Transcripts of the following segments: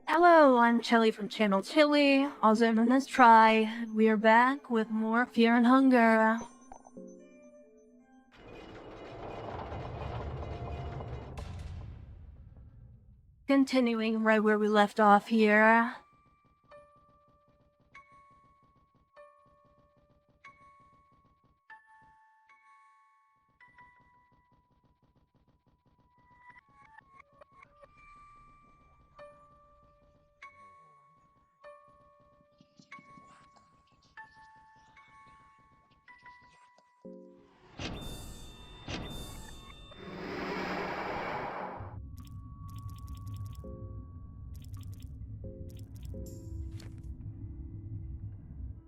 Hello, I'm Chylli from channel Chylli, also known as Try. We are back with more Fear and Hunger. Continuing right where we left off here.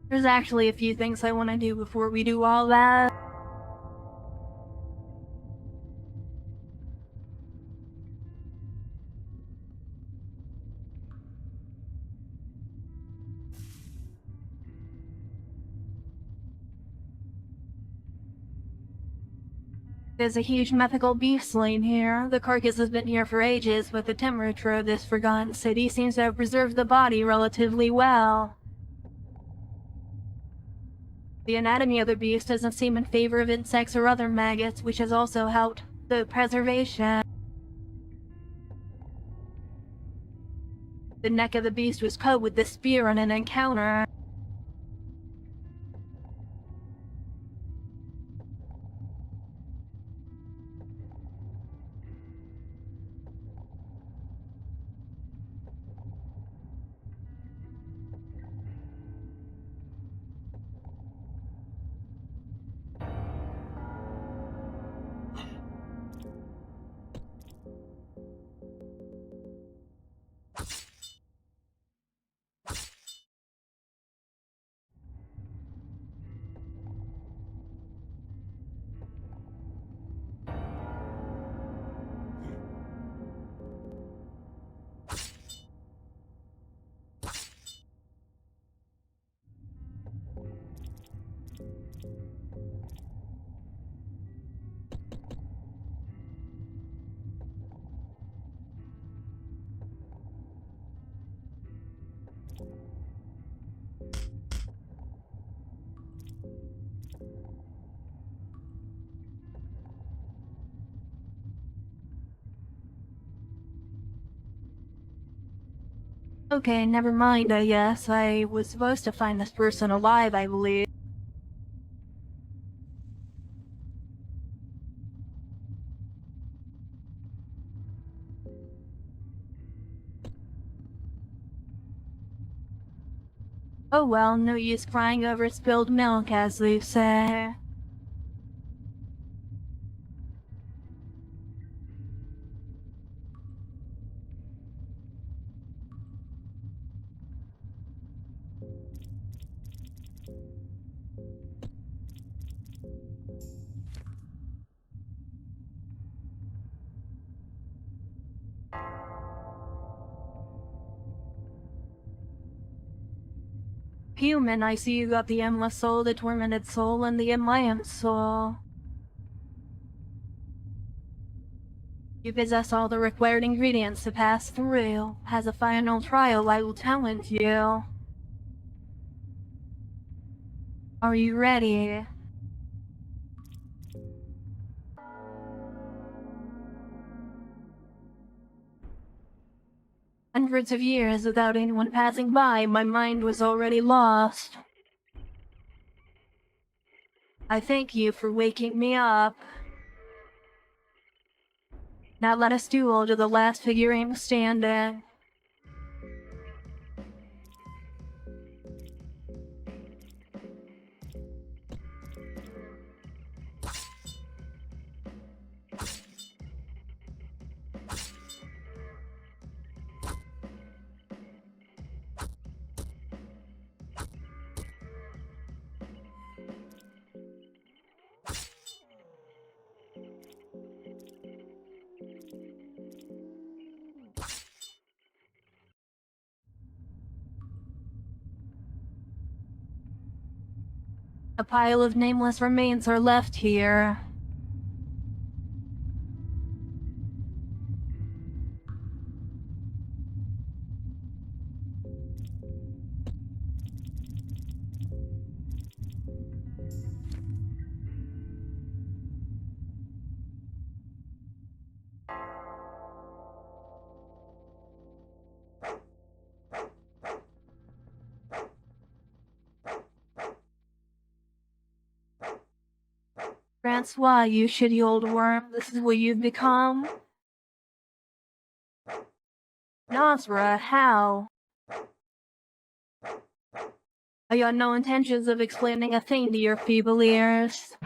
There's actually a few things I want to do before we do all that. There's a huge mythical beast slain here. The carcass has been here for ages, but the temperature of this forgotten city seems to have preserved the body relatively well. The anatomy of the beast doesn't seem in favor of insects or other maggots, which has also helped the preservation. The neck of the beast was cut with the spear in an encounter. Okay, never mind, I guess. I was supposed to find this person alive, I believe. Oh well, no use crying over spilled milk, as they say. Human, I see you got the endless soul, the tormented soul, and the enlightened soul. You possess all the required ingredients to pass through. As a final trial, I will challenge you. Are you ready? Hundreds of years without anyone passing by, my mind was already lost. I thank you for waking me up. Now let us duel to the last figurine standing. A pile of nameless remains are left here. Francois, you shitty old worm. This is what you've become? Nasra, how? I got no intentions of explaining a thing to your feeble ears.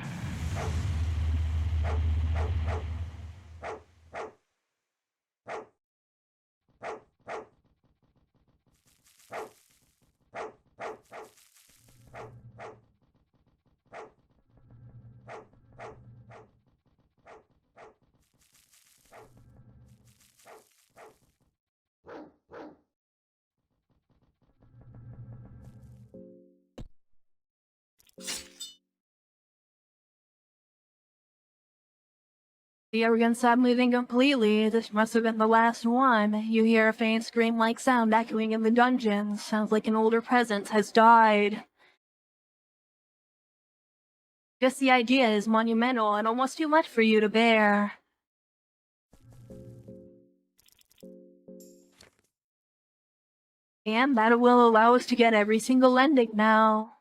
The arrogant stopped moving completely. This must have been the last one. You hear a faint scream-like sound echoing in the dungeon. Sounds like an older presence has died. Just the idea is monumental and almost too much for you to bear. And that will allow us to get every single ending now.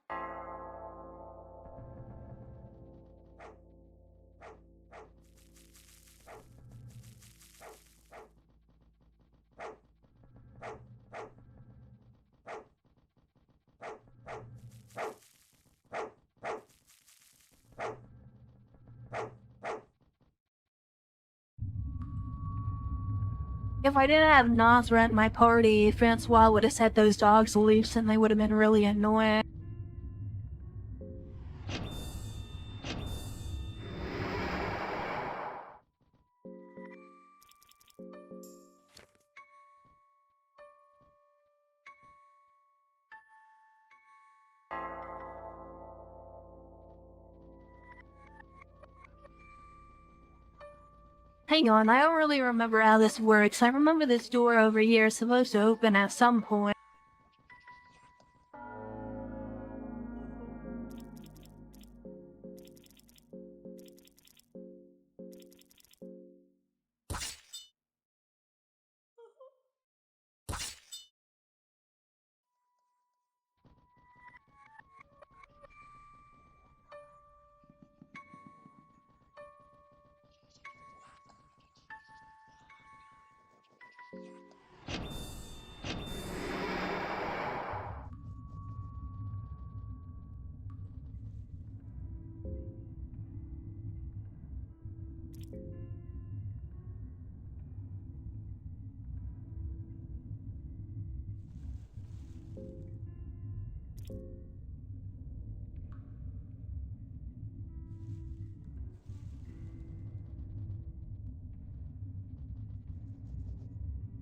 If I didn't have Nasra at my party, Francois would have set those dogs loose and they would have been really annoying. Hang on, I don't really remember how this works. I remember this door over here is supposed to open at some point.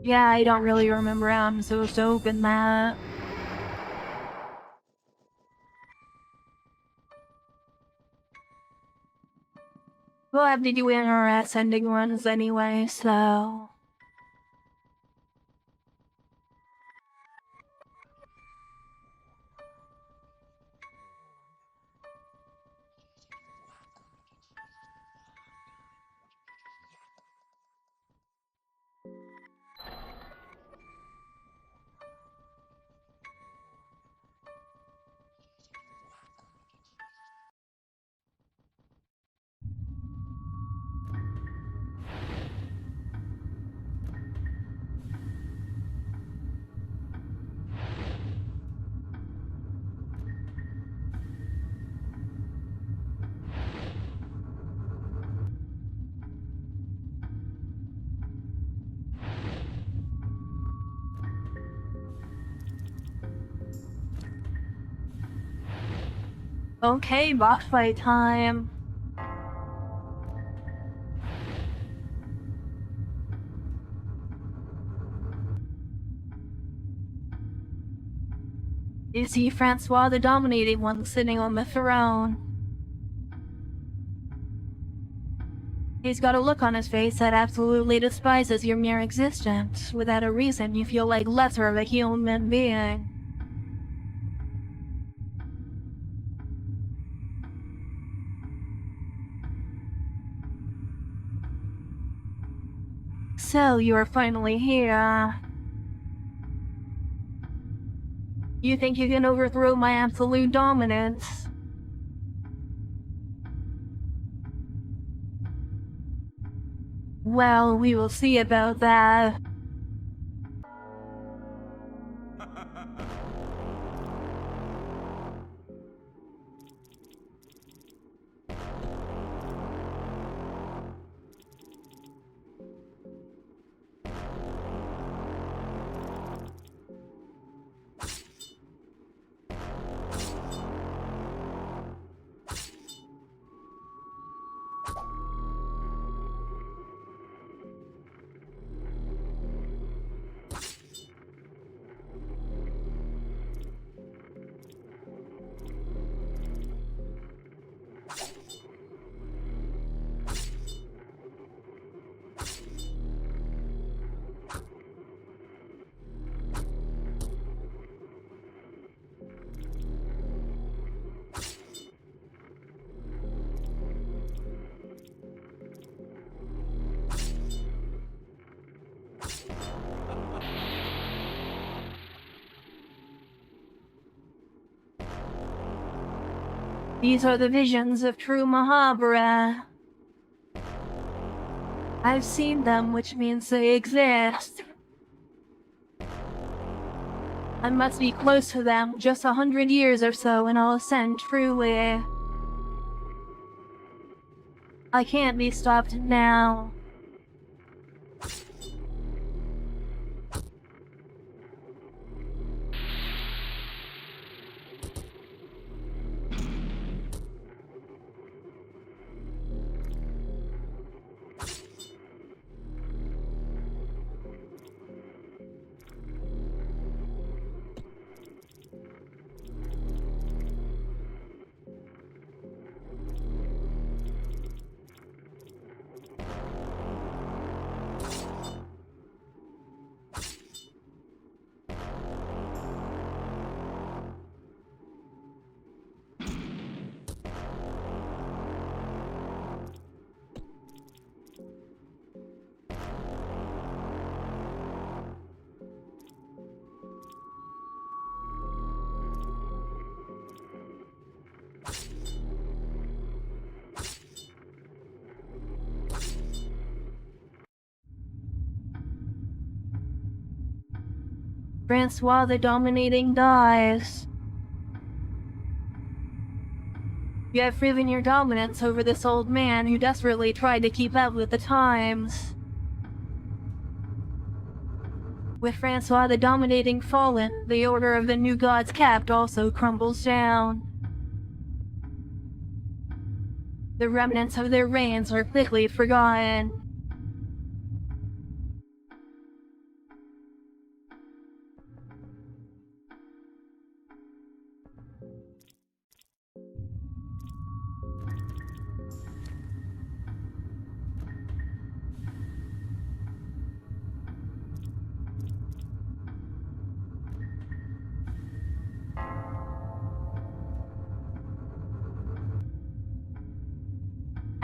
Yeah, I don't really remember how I'm supposed to open that. We'll have to do in our ascending runs anyway, so... Okay, boss fight time. You see Francois the Dominating One sitting on the throne. He's got a look on his face that absolutely despises your mere existence. Without a reason, you feel like lesser of a human being. So, you are finally here. You think you can overthrow my absolute dominance? Well, we will see about that. These are the visions of true Mahabharata. I've seen them, which means they exist. I must be close to them, just 100 years or so, and I'll ascend truly. I can't be stopped now. Francois the Dominating dies. You have proven your dominance over this old man who desperately tried to keep up with the times. With Francois the Dominating fallen, the order of the new gods capped also crumbles down. The remnants of their reigns are quickly forgotten.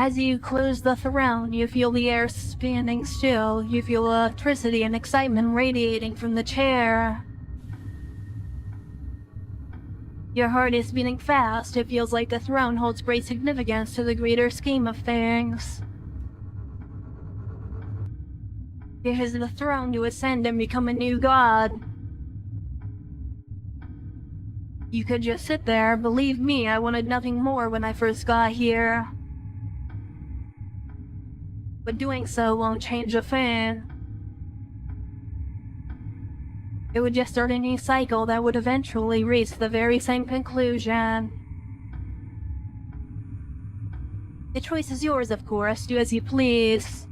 As you close the throne, you feel the air standing still. You feel electricity and excitement radiating from the chair. Your heart is beating fast. It feels like the throne holds great significance to the greater scheme of things. It is the throne to ascend and become a new god. You could just sit there. Believe me, I wanted nothing more when I first got here. But doing so won't change a thing. It would just start a new cycle that would eventually reach the very same conclusion. The choice is yours, of course. Do as you please.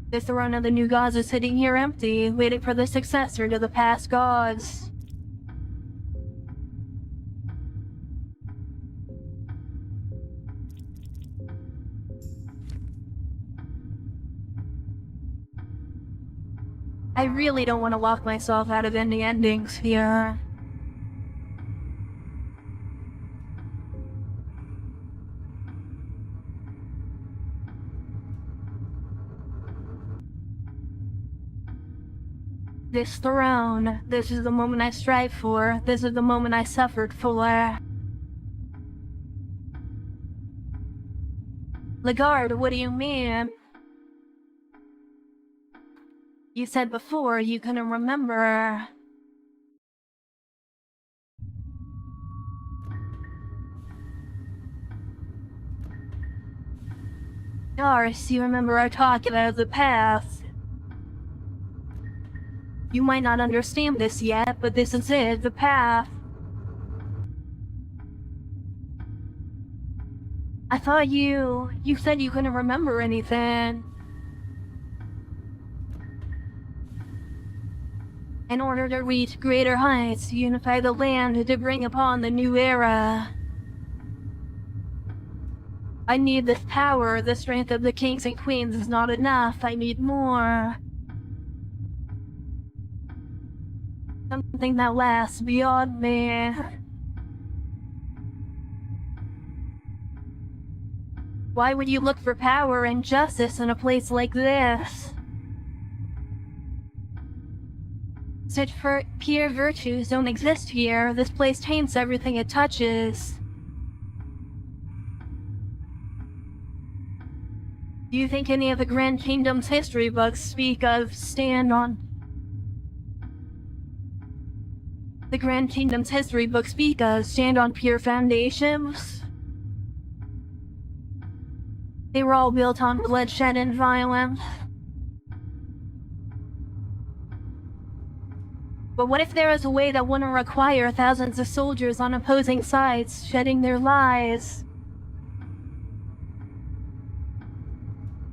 The throne of the new gods is sitting here empty, waiting for the successor to the past gods. I really don't want to lock myself out of any endings here. This throne, this is the moment I strive for, this is the moment I suffered for. Lagarde, what do you mean? You said before you couldn't remember. Darcy, you remember our talk about the past. You might not understand this yet, but this is it, the path. I thought you said you couldn't remember anything. In order to reach greater heights, unify the land to bring upon the new era. I need this power. The strength of the kings and queens is not enough. I need more. Something that lasts beyond me. Why would you look for power and justice in a place like this? Such pure virtues don't exist here. This place taints everything it touches. Do you think any of the Grand Kingdom's history books speak of The Grand Kingdom's history books speak of stand on pure foundations? They were all built on bloodshed and violence. But what if there is a way that wouldn't require thousands of soldiers on opposing sides shedding their lives?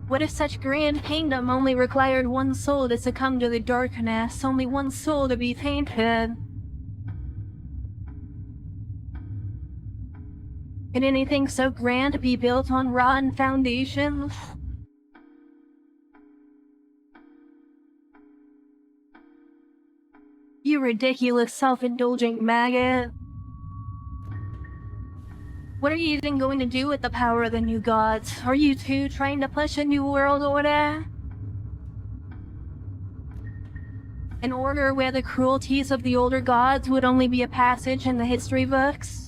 What if such grand kingdom only required one soul to succumb to the darkness, only one soul to be tainted? Can anything so grand be built on rotten foundations? You ridiculous self-indulgent maggot. What are you even going to do with the power of the new gods? Are you too trying to push a new world order? An order where the cruelties of the older gods would only be a passage in the history books?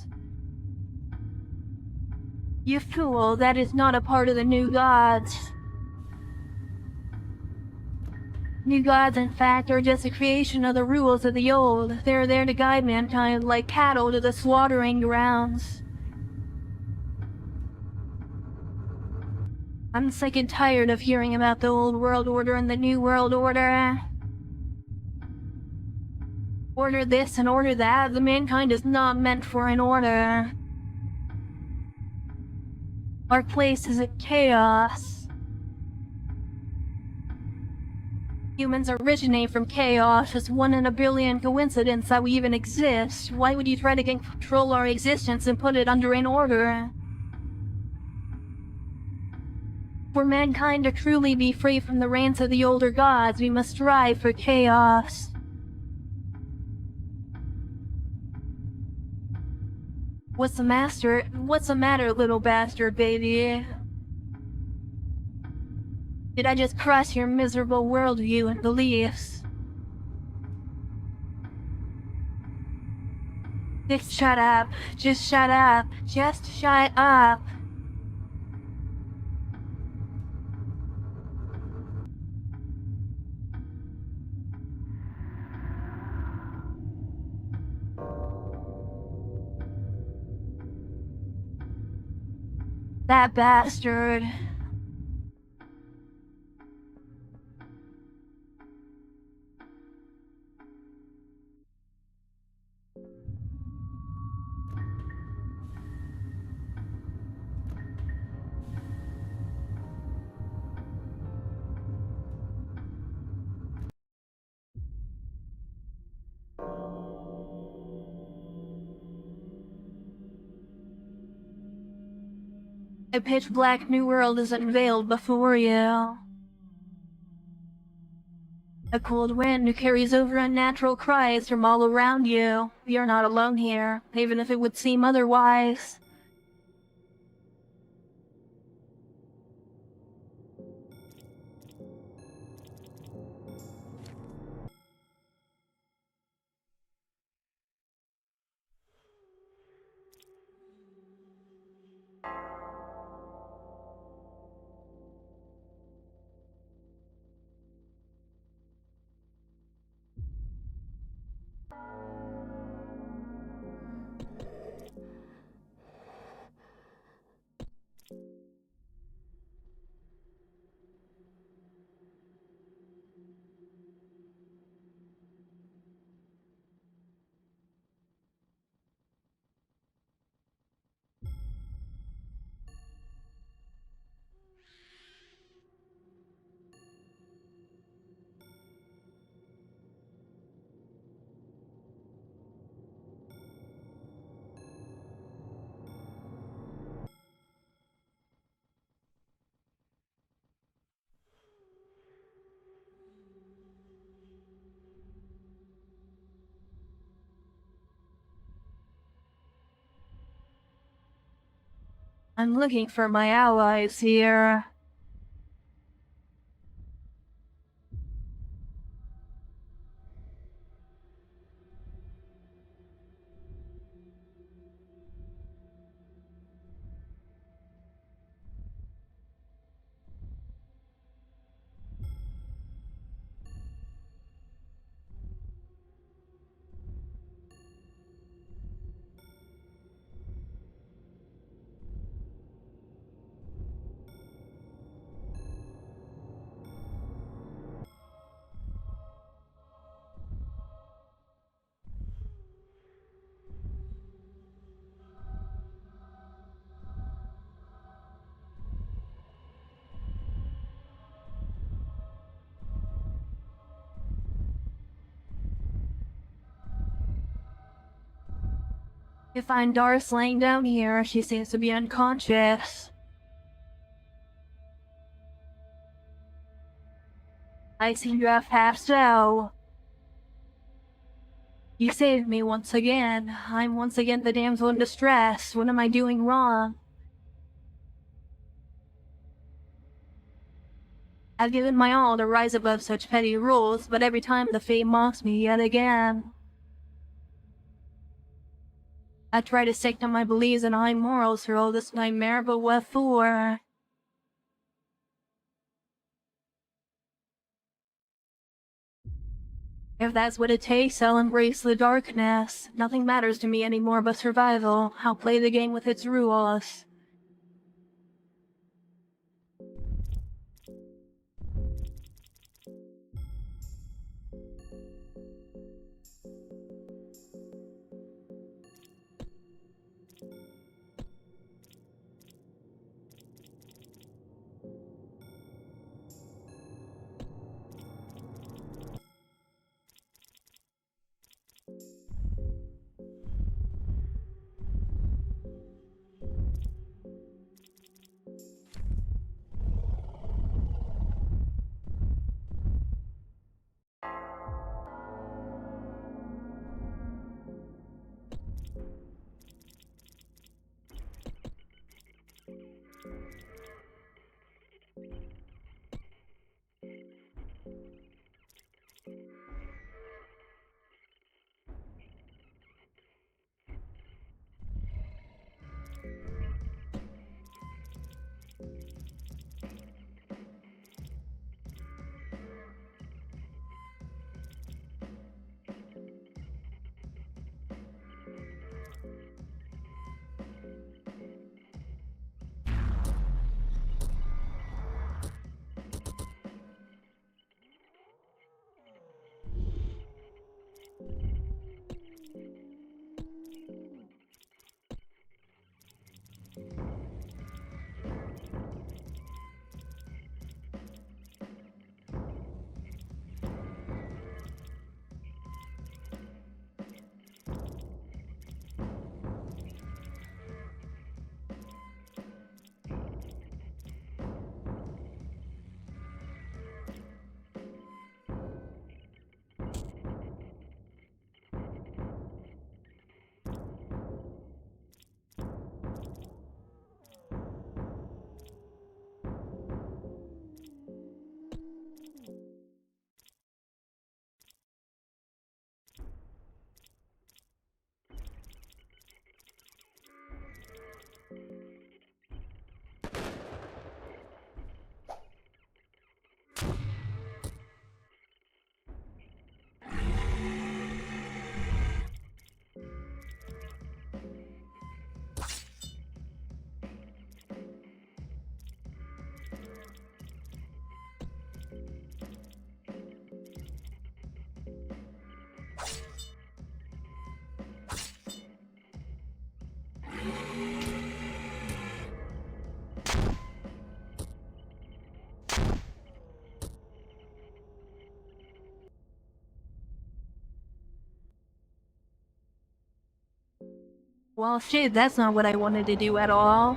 You fool, that is not a part of the new gods. New gods, in fact, are just a creation of the rules of the old. They're there to guide mankind like cattle to the slaughtering grounds. I'm sick and tired of hearing about the old world order and the new world order. Order this and order that. The mankind is not meant for an order. Our place is in chaos. Humans originate from chaos. It's 1 in a billion coincidence that we even exist. Why would you try to control our existence and put it under an order? For mankind to truly be free from the reigns of the older gods, we must strive for chaos. What's the matter, little bastard baby? Did I just crush your miserable worldview and beliefs? Just shut up. Just shut up. Just shut up. That bastard. A pitch-black new world is unveiled before you. A cold wind carries over unnatural cries from all around you. You're not alone here, even if it would seem otherwise. I'm looking for my allies here. You find Doris laying down here. She seems to be unconscious. I seem to have passed out. You saved me once again. I'm once again the damsel in distress. What am I doing wrong? I've given my all to rise above such petty rules, but every time the fate mocks me yet again. I try to stick to my beliefs and high morals through all this nightmare, but what for? If that's what it takes, I'll embrace the darkness. Nothing matters to me anymore but survival. I'll play the game with its rules. Well, shit, that's not what I wanted to do at all.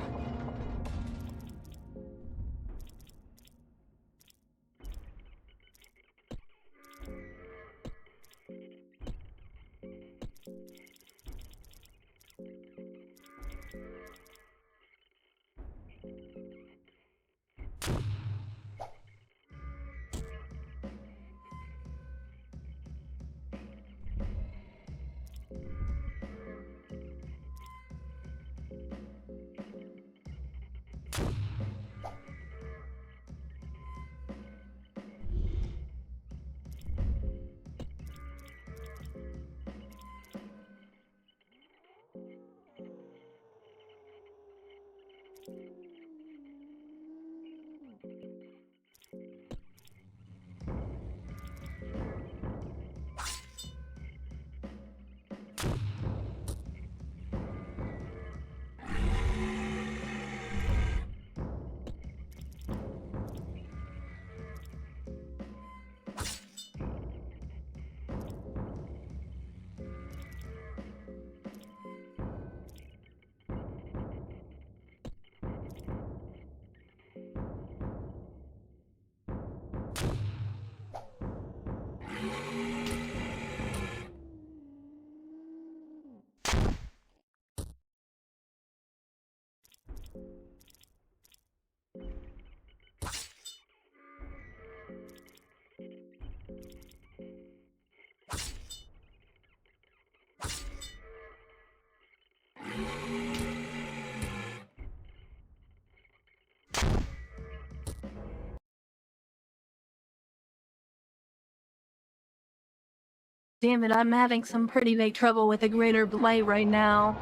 Damn it, I'm having some pretty big trouble with the greater blight right now.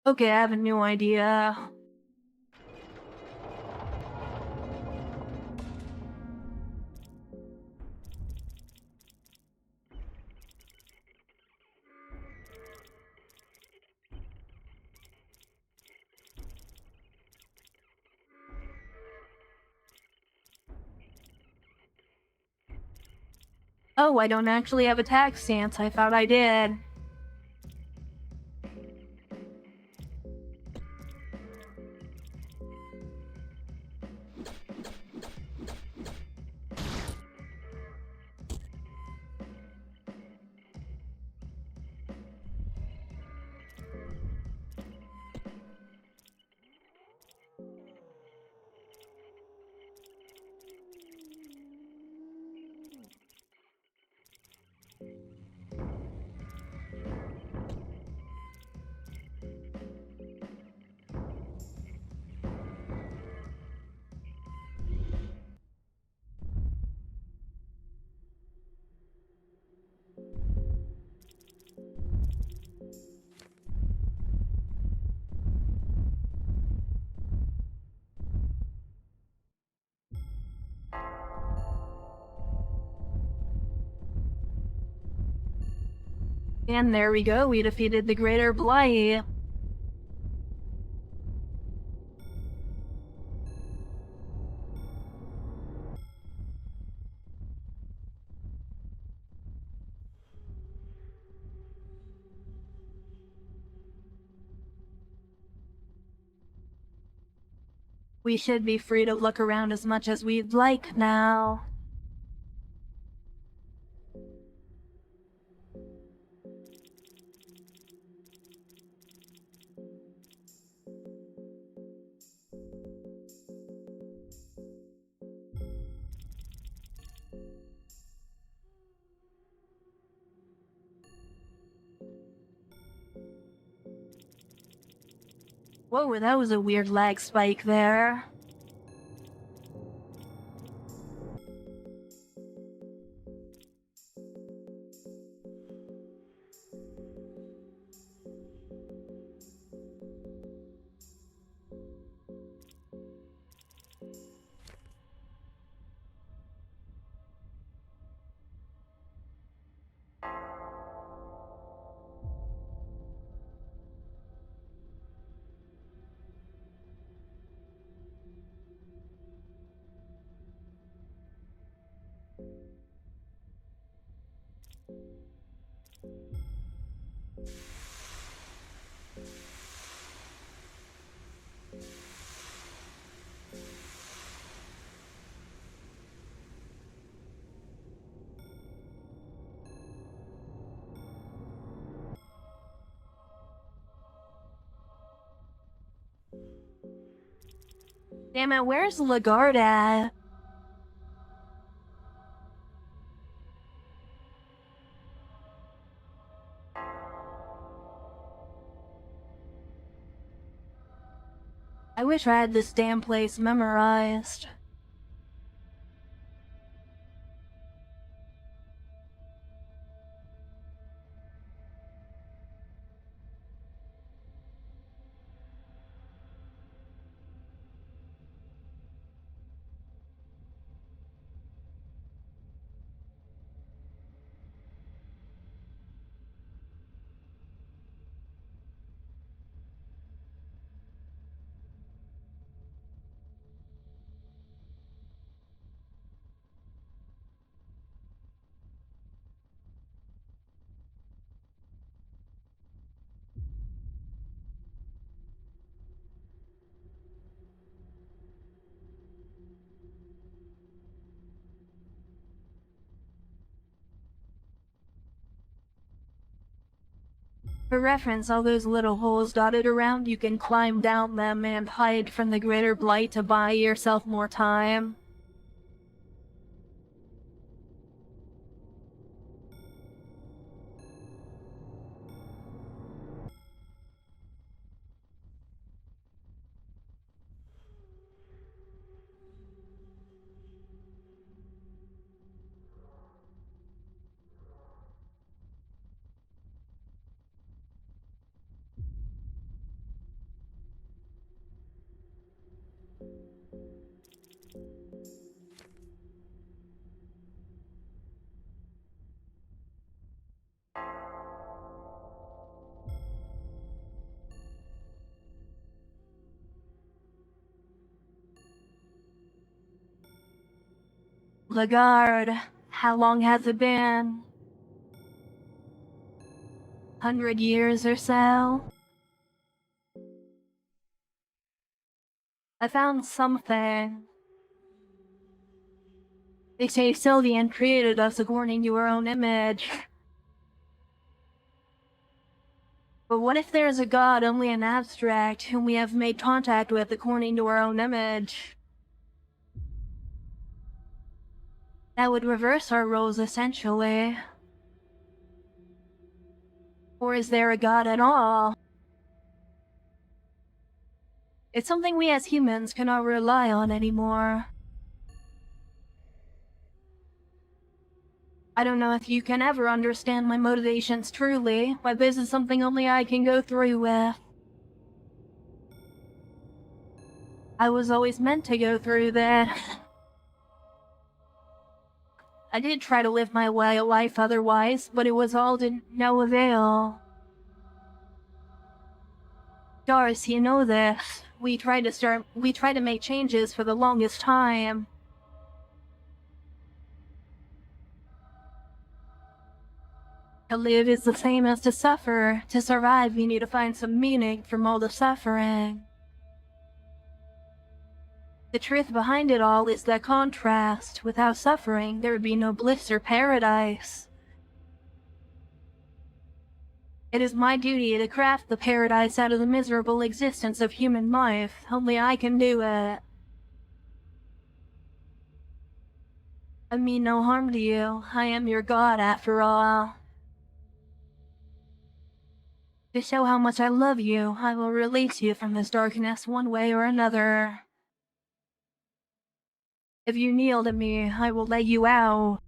Okay, I have a new idea. Oh, I don't actually have a tax stance. I thought I did. And there we go, we defeated the greater blight. We should be free to look around as much as we'd like now. Whoa, that was a weird lag spike there. Damn it, where's Lagarde at? I wish I had this damn place memorized. For reference, all those little holes dotted around, you can climb down them and hide from the greater blight to buy yourself more time. Lagarde, how long has it been? 100 years or so? I found something. They say Sylvian created us according to her own image. But what if there's a god only an abstract whom we have made contact with according to our own image? That would reverse our roles essentially. Or is there a god at all? It's something we as humans cannot rely on anymore. I don't know if you can ever understand my motivations truly, but this is something only I can go through with. I was always meant to go through this. I did try to live my life otherwise, but it was all to no avail. Doris, you know this. We tried to make changes for the longest time. To live is the same as to suffer. To survive, you need to find some meaning from all the suffering. The truth behind it all is that contrast. Without suffering, there would be no bliss or paradise. It is my duty to craft the paradise out of the miserable existence of human life. Only I can do it. I mean no harm to you. I am your god after all. To show how much I love you, I will release you from this darkness one way or another. If you kneel to me, I will let you out.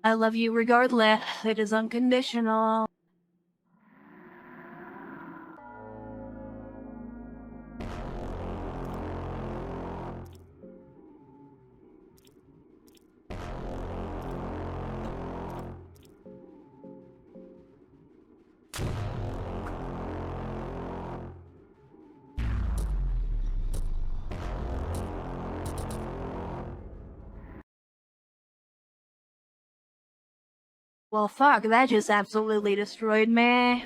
I love you regardless. It is unconditional. Well, fuck, that just absolutely destroyed me.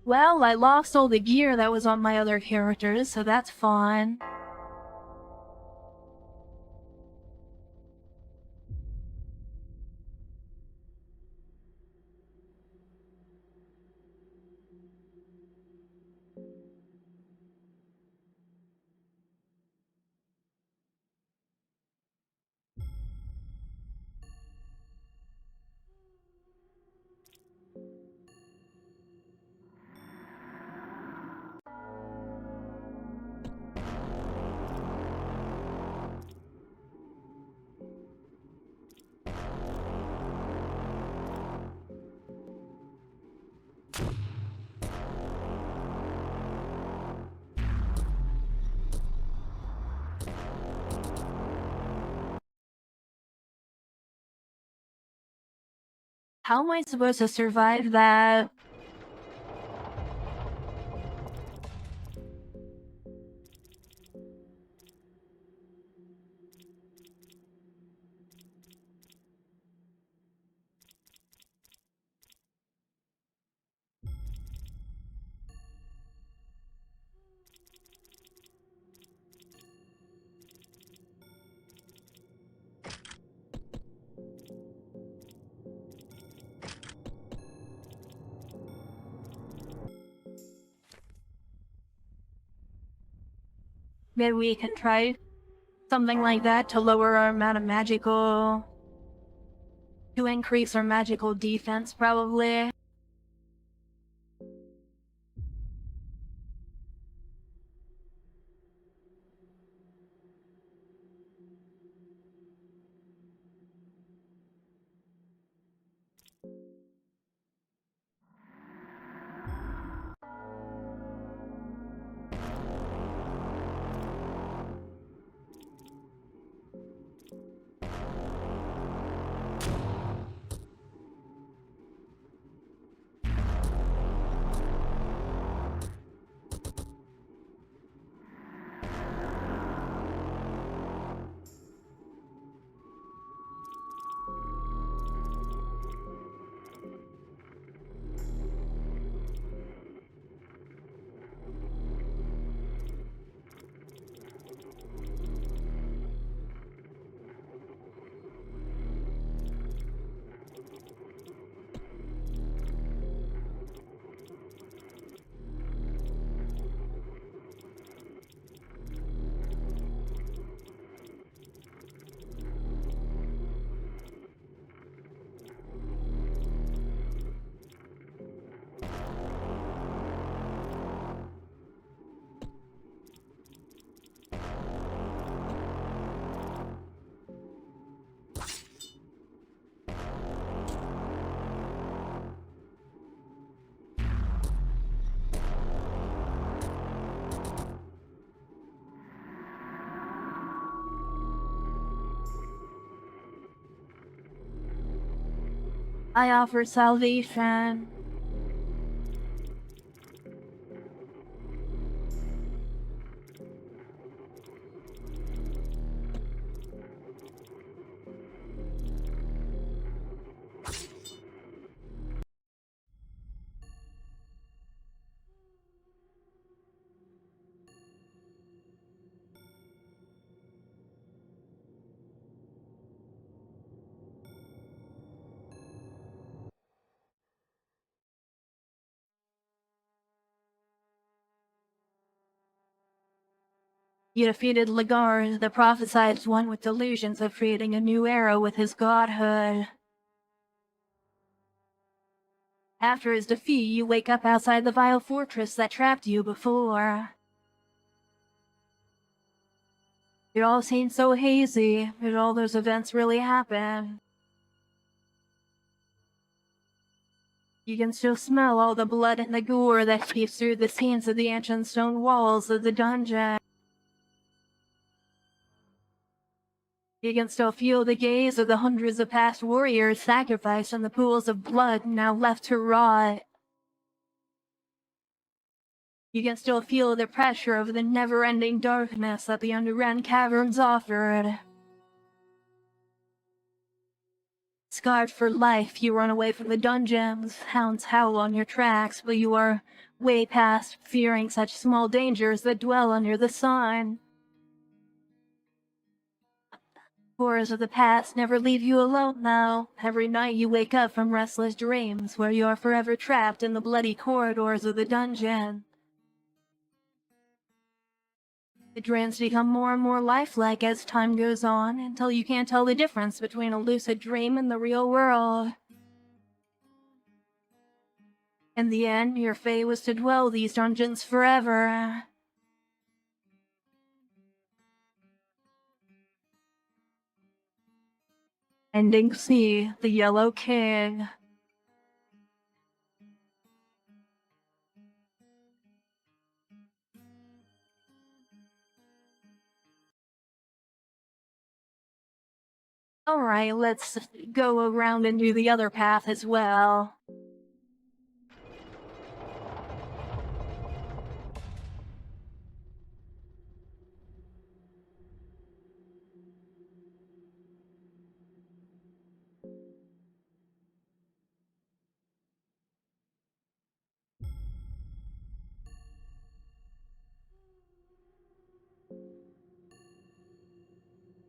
Well, I lost all the gear that was on my other characters, so that's fun. How am I supposed to survive that? Maybe we can try something like that to lower our amount of magical... to increase our magical defense, probably. I offer salvation. You defeated Lagarde, the prophesied one with delusions of creating a new era with his godhood. After his defeat, you wake up outside the vile fortress that trapped you before. It all seems so hazy. Did all those events really happen? You can still smell all the blood and the gore that seeps through the seams of the ancient stone walls of the dungeon. You can still feel the gaze of the hundreds of past warriors sacrificed in the pools of blood now left to rot. You can still feel the pressure of the never-ending darkness that the underground caverns offered. Scarred for life, you run away from the dungeons. Hounds howl on your tracks, but you are way past fearing such small dangers that dwell under the sun. Horrors of the past never leave you alone now. Every night you wake up from restless dreams where you are forever trapped in the bloody corridors of the dungeon. The dreams become more and more lifelike as time goes on, until you can't tell the difference between a lucid dream and the real world. In the end, your fate was to dwell these dungeons forever. Ending C, the Yellow King. Alright, let's go around and do the other path as well.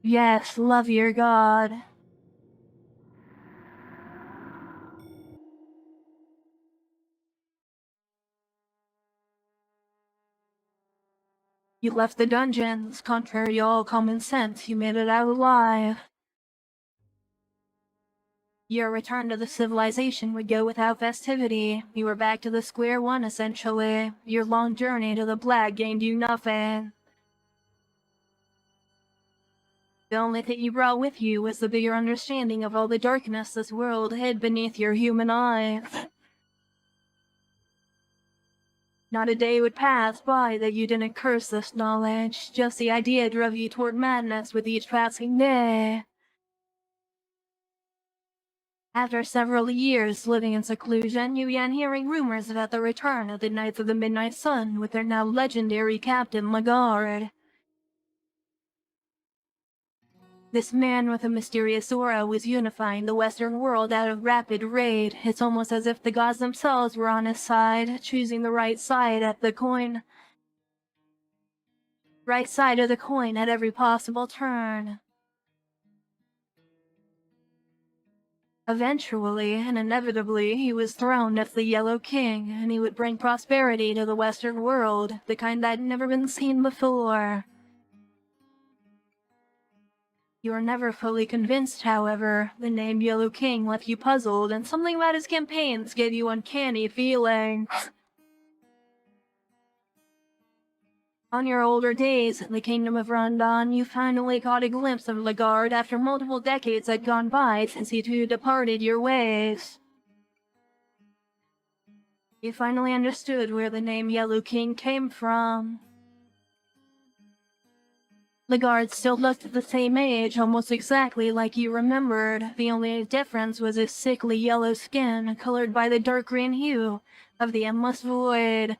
Yes, love your god. You left the dungeons. Contrary to all common sense, you made it out alive. Your return to the civilization would go without festivity. You were back to the square one, essentially. Your long journey to the Black gained you nothing. The only thing you brought with you was the bigger understanding of all the darkness this world hid beneath your human eyes. Not a day would pass by that you didn't curse this knowledge. Just the idea drove you toward madness with each passing day. After several years living in seclusion, you began hearing rumors about the return of the Knights of the Midnight Sun with their now legendary captain, Lagarde. This man with a mysterious aura was unifying the Western world at a rapid rate. It's almost as if the gods themselves were on his side, choosing the right side of the coin at every possible turn. Eventually, and inevitably, he was throned as the Yellow King, and he would bring prosperity to the Western world, the kind that had never been seen before. You were never fully convinced, however. The name Yellow King left you puzzled, and something about his campaigns gave you uncanny feelings. On your older days in the Kingdom of Rondon, you finally caught a glimpse of Lagarde after multiple decades had gone by since he too departed your ways. You finally understood where the name Yellow King came from. Lagarde still looked the same age, almost exactly like you remembered. The only difference was his sickly yellow skin, colored by the dark green hue of the endless void.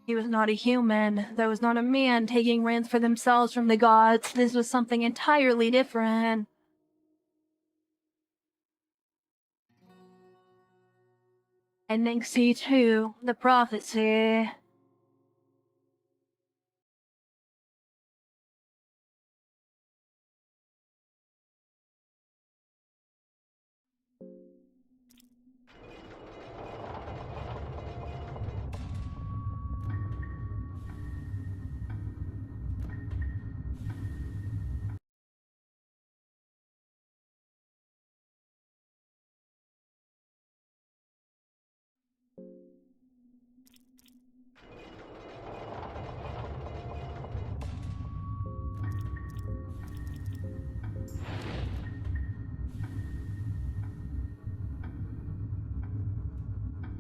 He was not a human. There was not a man taking reins for themselves from the gods. This was something entirely different. Ending C2, the prophecy.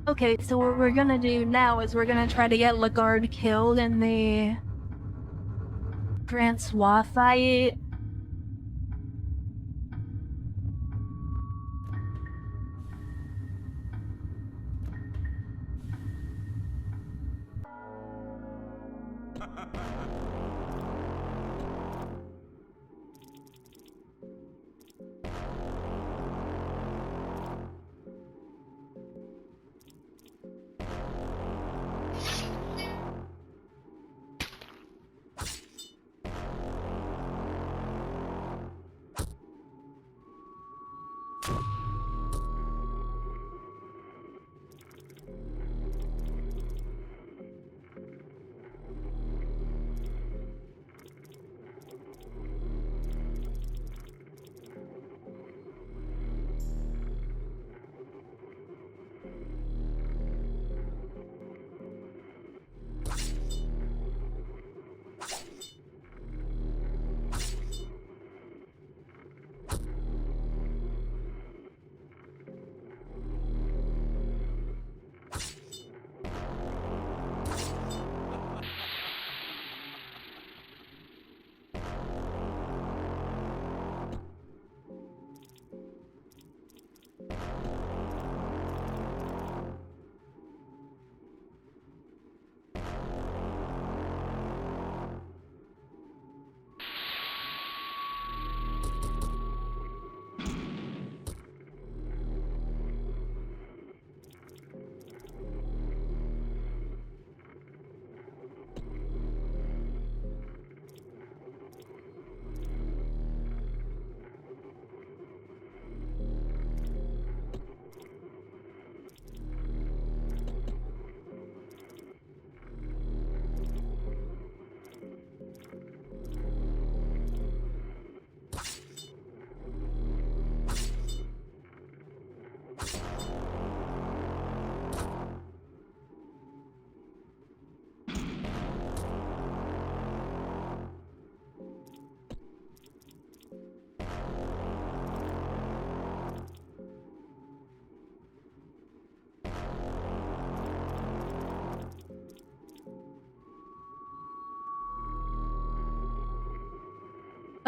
Okay, so what we're gonna do now is we're gonna try to get Lagarde killed in the Francois fight.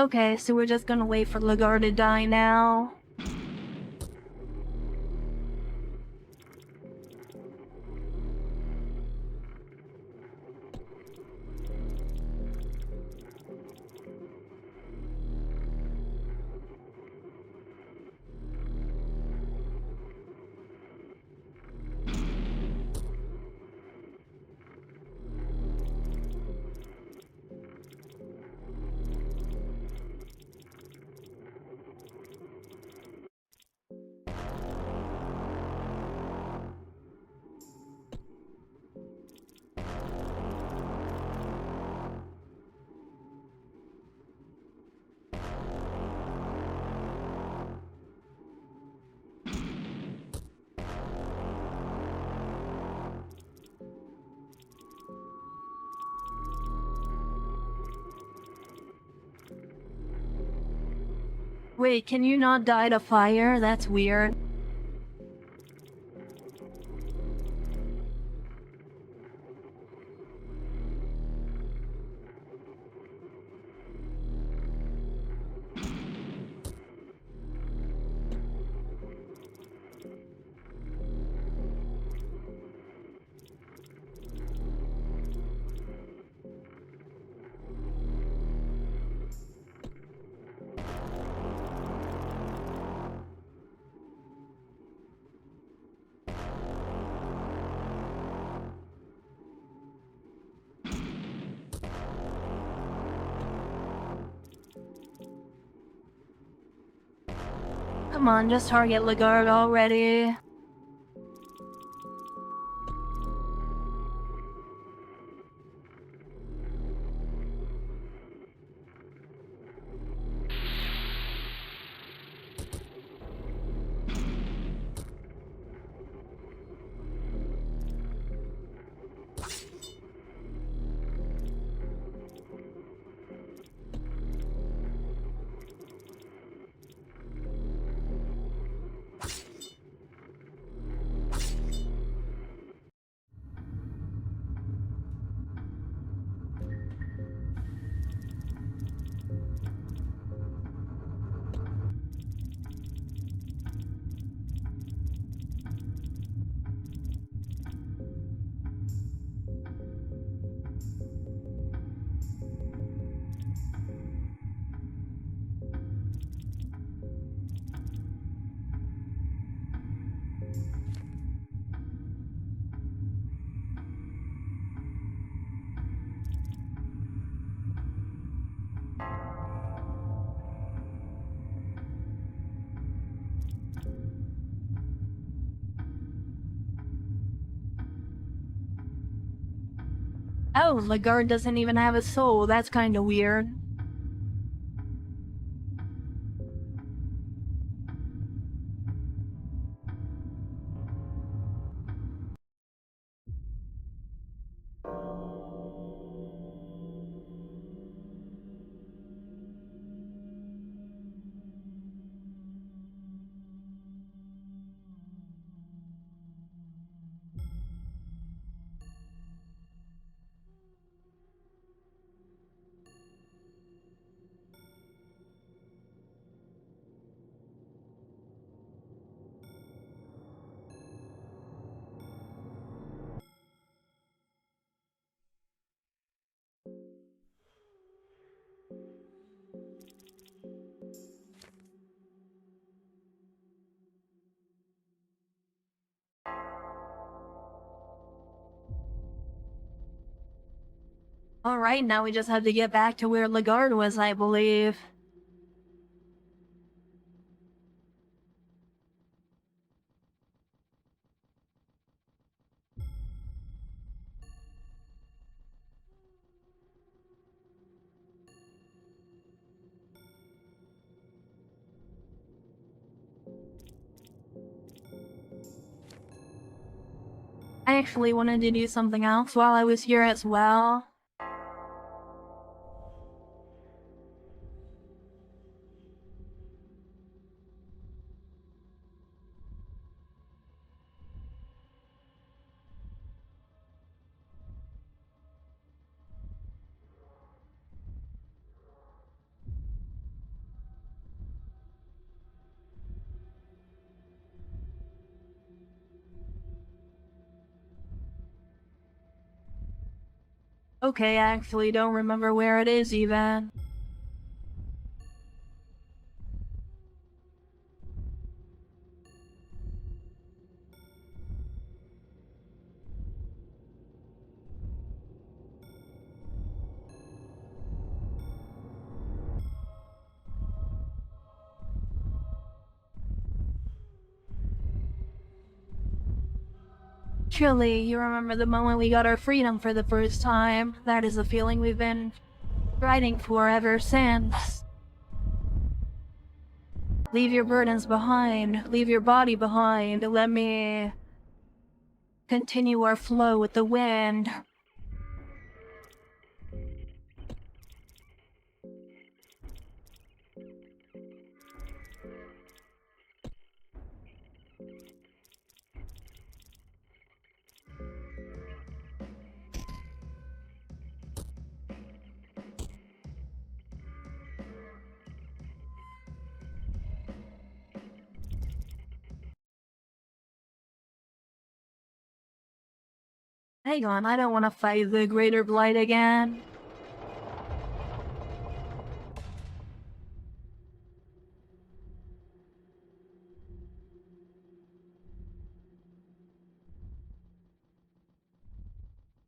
Okay, so we're just gonna wait for Lagar to die now. Wait, can you not die to fire? That's weird. Come on, just target Lagarde already. Oh, Lagarde doesn't even have a soul. That's kinda weird. Alright, now we just have to get back to where Lagarde was, I believe. I actually wanted to do something else while I was here as well. Okay, I actually don't remember where it is even. Chylli, you remember the moment we got our freedom for the first time? That is a feeling we've been striding for ever since. Leave your burdens behind. Leave your body behind. Let me continue our flow with the wind. Hang on, I don't want to fight the Greater Blight again.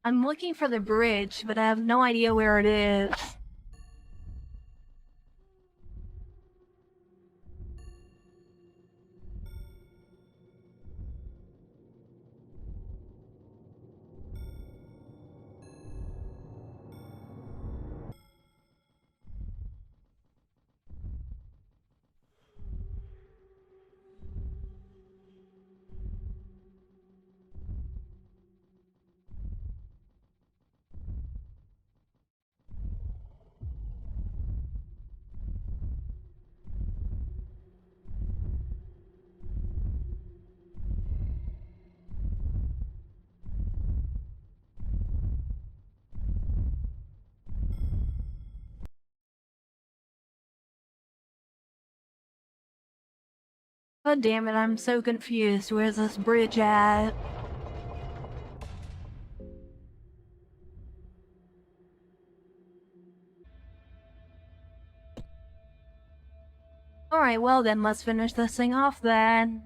I'm looking for the bridge, but I have no idea where it is. God damn it, I'm so confused. Where's this bridge at? Alright, well then, let's finish this thing off then.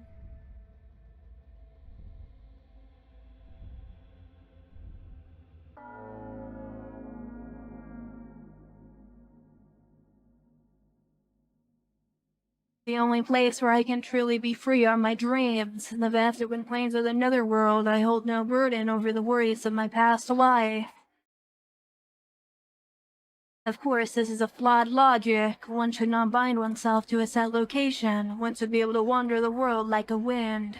The only place where I can truly be free are my dreams. In the vast open plains of the netherworld, I hold no burden over the worries of my past life. Of course, this is a flawed logic. One should not bind oneself to a set location. One should be able to wander the world like a wind.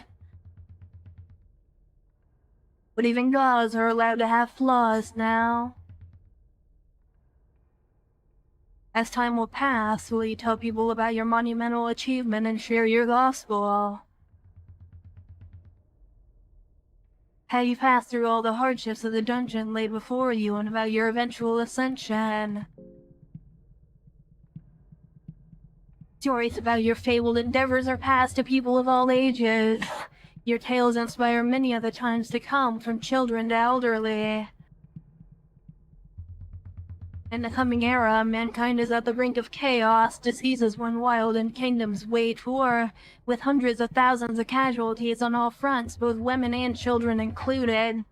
But even gods are allowed to have flaws now. As time will pass, will you tell people about your monumental achievement and share your gospel? How you passed through all the hardships of the dungeon laid before you and about your eventual ascension. Stories about your fabled endeavors are passed to people of all ages. Your tales inspire many of the times to come, from children to elderly. In the coming era, mankind is at the brink of chaos, diseases run wild, and kingdoms wage war, with hundreds of thousands of casualties on all fronts, both women and children included.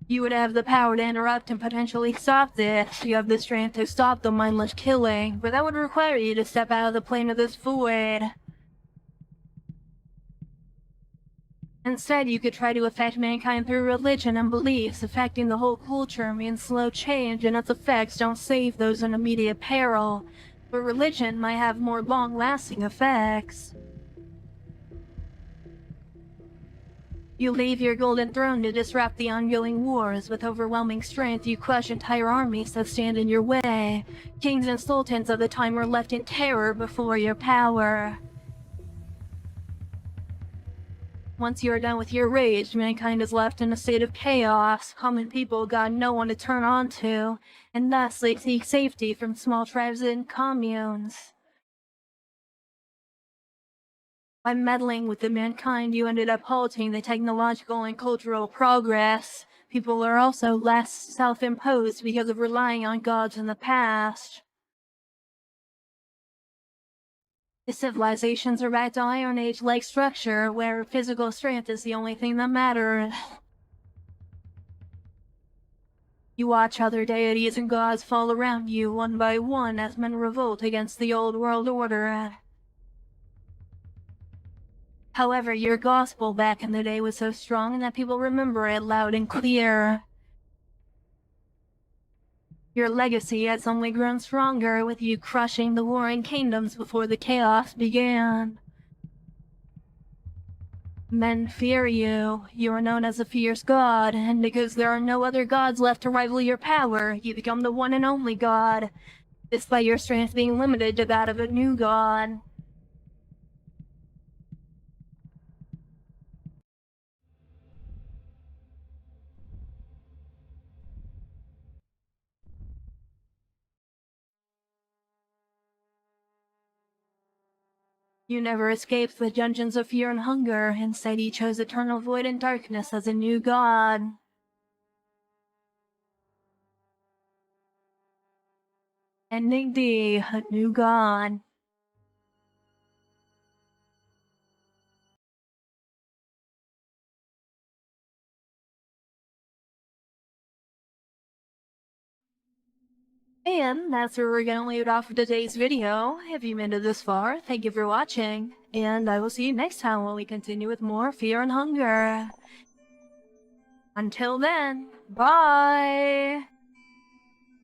You would have the power to interrupt and potentially stop this. You have the strength to stop the mindless killing, but that would require you to step out of the plane of this void. Instead, you could try to affect mankind through religion and beliefs. Affecting the whole culture means slow change, and its effects don't save those in immediate peril. But religion might have more long-lasting effects. You leave your golden throne to disrupt the ongoing wars. With overwhelming strength, you crush entire armies that stand in your way. Kings and sultans of the time were left in terror before your power. Once you are done with your rage, mankind is left in a state of chaos. Common people got no one to turn on to, and thus they seek safety from small tribes and communes. By meddling with the mankind, you ended up halting the technological and cultural progress. People are also less self-imposed because of relying on gods in the past. The civilizations are back to Iron Age-like structure, where physical strength is the only thing that matters. You watch other deities and gods fall around you one by one as men revolt against the old world order. However, your gospel back in the day was so strong that people remember it loud and clear. Your legacy has only grown stronger with you crushing the warring kingdoms before the chaos began. Men fear you. You are known as a fierce god, and because there are no other gods left to rival your power, you become the one and only god, despite your strength being limited to that of a new god. You never escaped the dungeons of fear and hunger. Instead, you chose eternal void and darkness as a new god. Ending D, a new god. And that's where we're gonna leave it off for today's video. If you made it this far, thank you for watching, and I will see you next time when we continue with more Fear and Hunger. Until then, bye!